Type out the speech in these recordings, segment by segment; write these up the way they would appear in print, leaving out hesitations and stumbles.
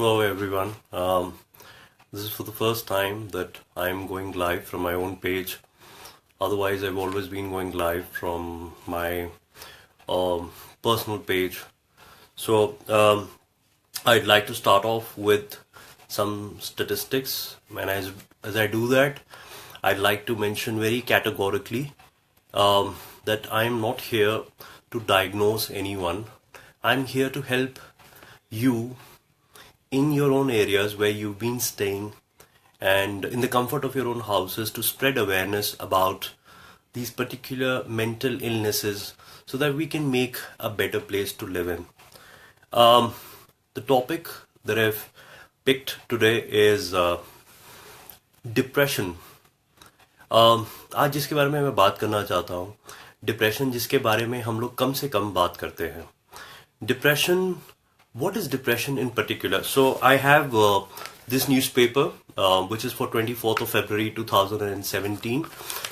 Hello everyone. This is for the first time that I'm going live from my own page. Otherwise, I've always been going live from my personal page. So I'd like to start off with some statistics, and as I do that, I'd like to mention very categorically that I'm not here to diagnose anyone. I'm here to help you in your own areas where you've been staying and in the comfort of your own houses to spread awareness about these particular mental illnesses so that we can make a better place to live in. The topic that I've picked today is depression. आज जिसके बारे में मैं बात करना चाहता हूँ, depression जिसके बारे में हम लोग कम से कम बात करते हैं. Depression. What is depression in particular? So I have this newspaper which is for 24th of February 2017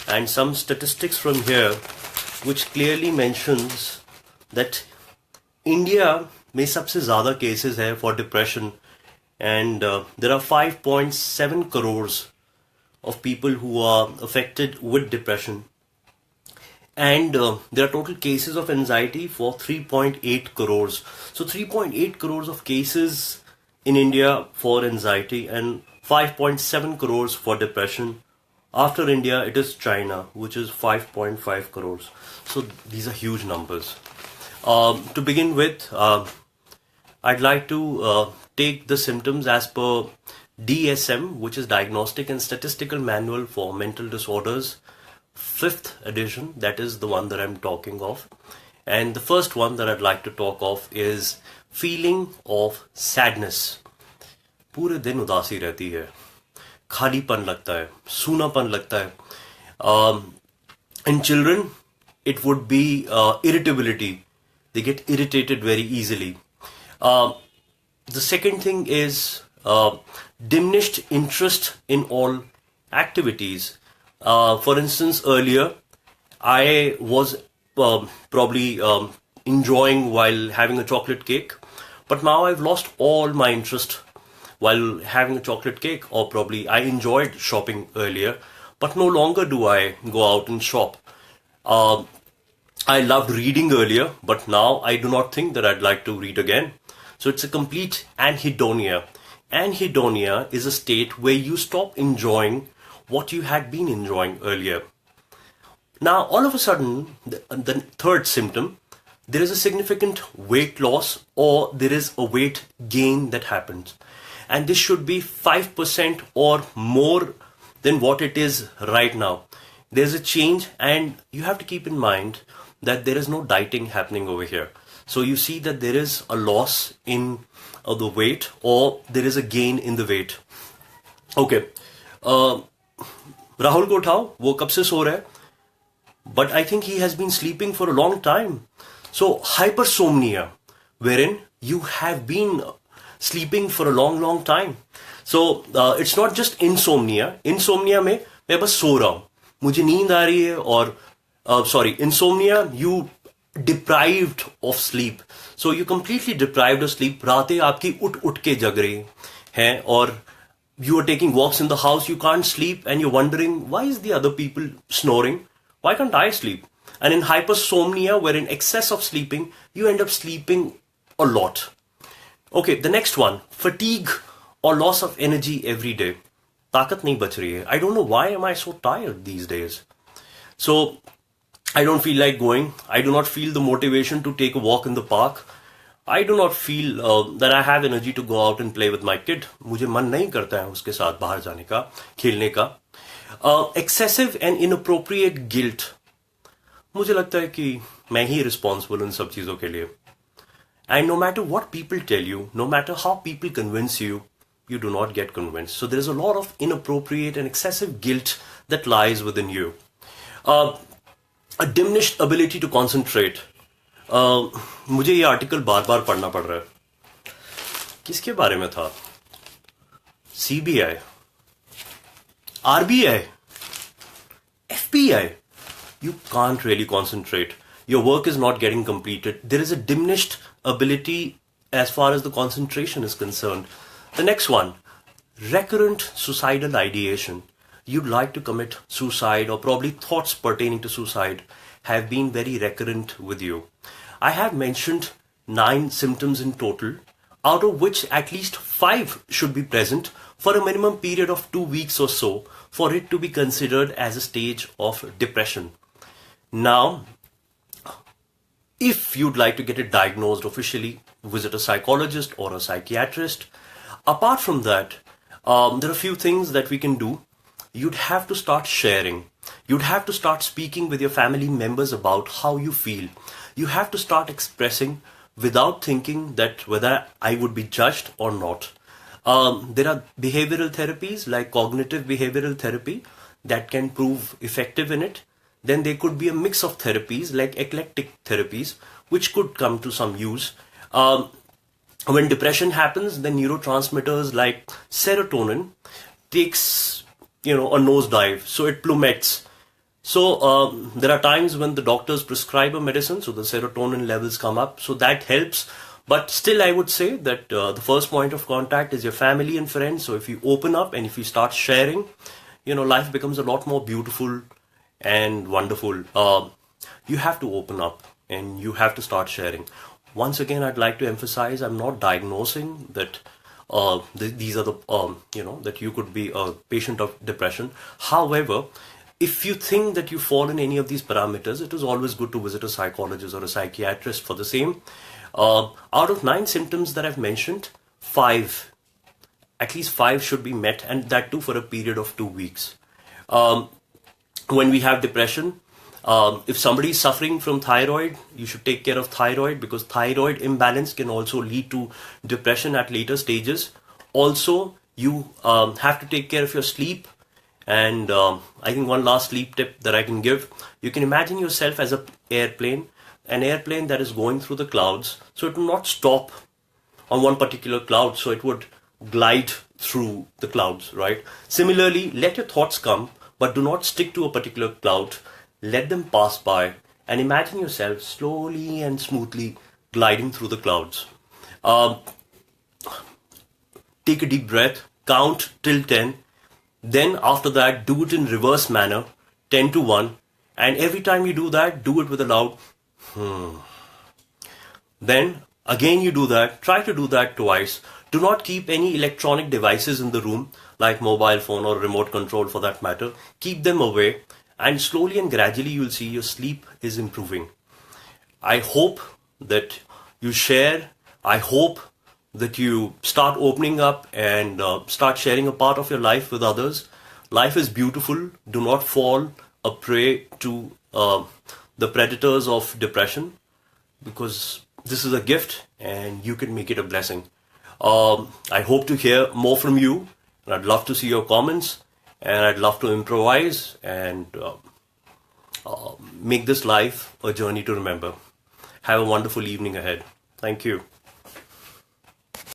and some statistics from here which clearly mentions that India में सबसे ज़्यादा cases है for depression and there are 5.7 crores of people who are affected with depression. And there are total cases of anxiety for 3.8 crores. So 3.8 crores of cases in India for anxiety and 5.7 crores for depression. After India, it is China, which is 5.5 crores. So these are huge numbers. To begin with, I'd like to take the symptoms as per DSM, which is Diagnostic and Statistical Manual for Mental Disorders. 5th edition, that is the one that I'm talking of. And the first one that I'd like to talk of is feeling of sadness. पूरे दिन उदासी रहती है, खालीपन लगता है, सूनापन लगता है. In children, it would be irritability. They get irritated very easily. The second thing is diminished interest in all activities. For instance, earlier I was probably enjoying while having a chocolate cake, but now I've lost all my interest while having a chocolate cake, or probably I enjoyed shopping earlier, but no longer do I go out and shop. I loved reading earlier, but now I do not think that I'd like to read again. So it's a complete anhedonia. Anhedonia is a state where you stop enjoying what you had been enjoying earlier. Now, all of a sudden, the third symptom, there is a significant weight loss or there is a weight gain that happens. And this should be 5% or more than what it is right now. There's a change, and you have to keep in mind that there is no dieting happening over here. So you see that there is a loss in the weight or there is a gain in the weight. Okay. Rahul को उठाओ, वो कब से सो रहा है, but I think he has been sleeping for a long time. So hypersomnia, wherein you have been sleeping for a long time. So it's not just insomnia. Insomnia में मैं बस सो रहा हूँ, मुझे नींद आ रही है, और insomnia, you deprived of sleep. So you completely deprived of sleep. रातें आपकी उठ के जग रही हैं, और you are taking walks in the house, you can't sleep, and you're wondering, why is the other people snoring? Why can't I sleep? And in hypersomnia, where in excess of sleeping, you end up sleeping a lot. Okay, the next one, fatigue or loss of energy every day. ताकत नहीं बच रही है. I don't know why am I so tired these days. So I don't feel like going. I do not feel the motivation to take a walk in the park. I do not feel that I have energy to go out and play with my kid. मुझे मन नहीं करता है उसके साथ बाहर जाने का, खेलने का. Excessive and inappropriate guilt. मुझे लगता है कि मैं ही responsible उन सब चीजों के लिए. And no matter what people tell you, no matter how people convince you, you do not get convinced. So there is a lot of inappropriate and excessive guilt that lies within you. A diminished ability to concentrate. मुझे ये article बार बार पढ़ना पड़ रहा है. किसके बारे में था? CBI, RBI, FBI. You can't really concentrate. Your work is not getting completed. There is a diminished ability as far as the concentration is concerned. The next one, recurrent suicidal ideation. You'd like to commit suicide, or probably thoughts pertaining to suicide have been very recurrent with you. I have mentioned 9 symptoms in total, out of which at least 5 should be present for a minimum period of 2 weeks or so for it to be considered as a stage of depression. Now, if you'd like to get it diagnosed officially, visit a psychologist or a psychiatrist. Apart from that, there are a few things that we can do. You'd have to start sharing. You'd have to start speaking with your family members about how you feel. You have to start expressing without thinking that whether I would be judged or not. There are behavioral therapies like cognitive behavioral therapy that can prove effective in it. Then there could be a mix of therapies like eclectic therapies, which could come to some use. When depression happens, then neurotransmitters like serotonin takes, a nosedive, so it plummets. So there are times when the doctors prescribe a medicine, so the serotonin levels come up, so that helps. But still, I would say that the first point of contact is your family and friends. So if you open up and if you start sharing, life becomes a lot more beautiful and wonderful. You have to open up and you have to start sharing. Once again, I'd like to emphasize, I'm not diagnosing that these are the, that you could be a patient of depression. However, if you think that you fall in any of these parameters, it is always good to visit a psychologist or a psychiatrist for the same. Out of 9 symptoms that I've mentioned, 5, at least 5 should be met, and that too for a period of 2 weeks. When we have depression, if somebody is suffering from thyroid, you should take care of thyroid, because thyroid imbalance can also lead to depression at later stages. Also, you have to take care of your sleep. And I think one last sleep tip that I can give, you can imagine yourself as an airplane that is going through the clouds. So it will not stop on one particular cloud, so it would glide through the clouds, right? Similarly, let your thoughts come, but do not stick to a particular cloud. Let them pass by and imagine yourself slowly and smoothly gliding through the clouds. Take a deep breath, count till 10. Then after that, do it in reverse manner, 10 to 1. And every time you do that, do it with a loud Then again you do that. Try to do that twice. Do not keep any electronic devices in the room, like mobile phone or remote control for that matter. Keep them away, and slowly and gradually you'll see your sleep is improving. I hope that you share. I hope that you start opening up and start sharing a part of your life with others. Life is beautiful. Do not fall a prey to the predators of depression, because this is a gift and you can make it a blessing. I hope to hear more from you, and I'd love to see your comments, and I'd love to improvise and make this life a journey to remember. Have a wonderful evening ahead. Thank you.